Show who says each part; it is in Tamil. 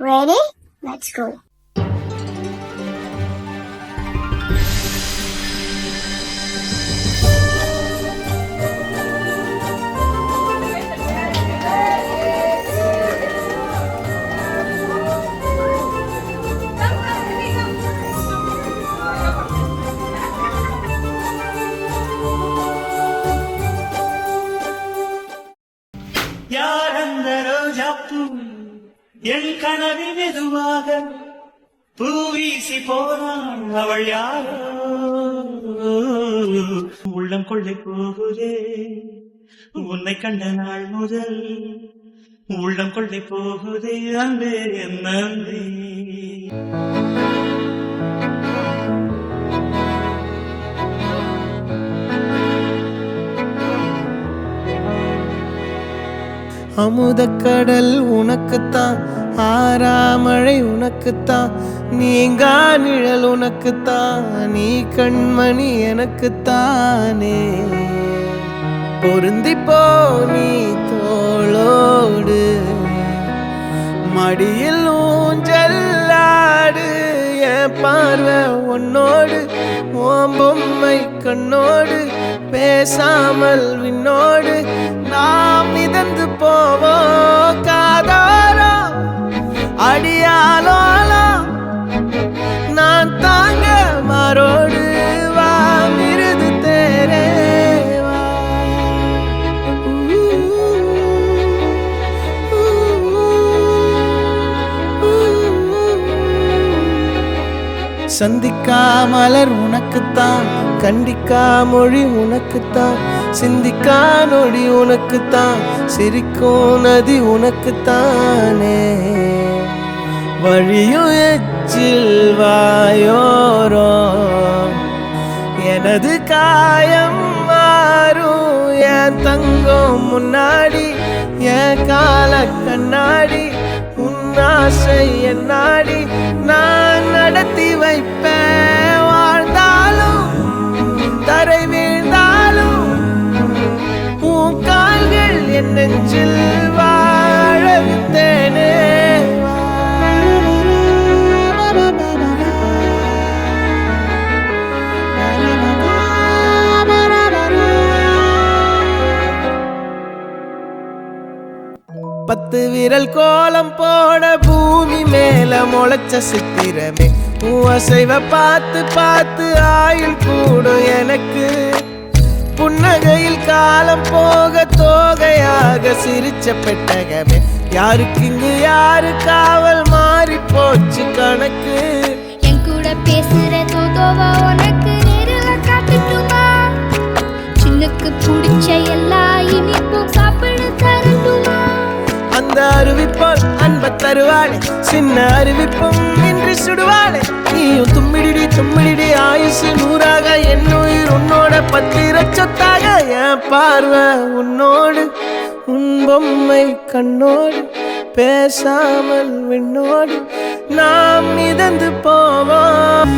Speaker 1: Ready? Let's go.
Speaker 2: யார் அந்த ரோஜாப்பூ என் கனவில் மெதுவாக பூவீசி போனாள் அவள் யாரோ உள்ளம் கொள்ளை போகுதே உன்னை கண்ட நாள் முதல் உள்ளம் கொள்ளை போகுதே அன்பே என் அன்பே.
Speaker 3: அமுதக்கடல் உனக்குத்தான், ஆறாமழை உனக்குத்தான், நீங்கா நிழல் உனக்குத்தான், நீ கண்மணி எனக்குத்தானே. பொருந்திப்போ நீ தோளோடு, மடியில் ஊஞ்சல்லாடு, என் பார்வை உன்னோடு, ஓம் பொம்மை கண்ணோடு, பேசாமல் விண்ணோடு நாம் மிதந்து போவோம் காதாரோ அடியாலோலோ நான் தாங்க மாரோடு வா மிருது தேரே வா. சந்திக்கா மலர் உனக்குத்தான், கண்டிக்கா மொழி உனக்குத்தான், சிந்திக்கா நொடி உனக்குத்தான், சிரிக்கும் நதி உனக்குத்தானே. வழியும் எச்சில் வாயோரோ எனது காயம் மாறும், என் தங்கம் முன்னாடி என் கால கண்ணாடி, உன் ஆசை என் நாடி நான் நடத்தி வைப்பேன். வாழ்ந்தாலும் தரை வீழ்ந்தாலும் உன் கால்கள் என் நெஞ்சில் வாழ விட்டேனே. பத்து விரல் கோலம் போட பூமி மேல முளைச்ச சித்திரமே, உன் அசைவ பார்த்து பார்த்து ஆயுள் கூடும் எனக்கு. புன்னகையில் காலம் போக தோகையாக சிரிச்ச பெட்டகமே, யாருக்கு இங்கு யாரு காவல் மாறி போச்சு கணக்கு.
Speaker 4: என் கூட பேசுற தோதோவா உனக்கு நேரில் காட்டுட்டுமா, சின்னுக்கு பிடிச்ச எல்லா இனிப்பும் சாப்பிட தரட்டுமா.
Speaker 3: அந்த அறிவிப்போல் அன்ப தருவாளே, சின்ன அறிவிப்பும் இன்று சுடுவாளே. நீயும் தும்மிடி தும்மிடி ஆயுசு நூறாக, என் உயிர் உன்னோட பத்திர சொத்தாக. என் பார்வை உன்னோடு, உன் பொம்மை கண்ணோடு, பேசாமல் விண்ணோடு நாம் மிதந்து போவோம்.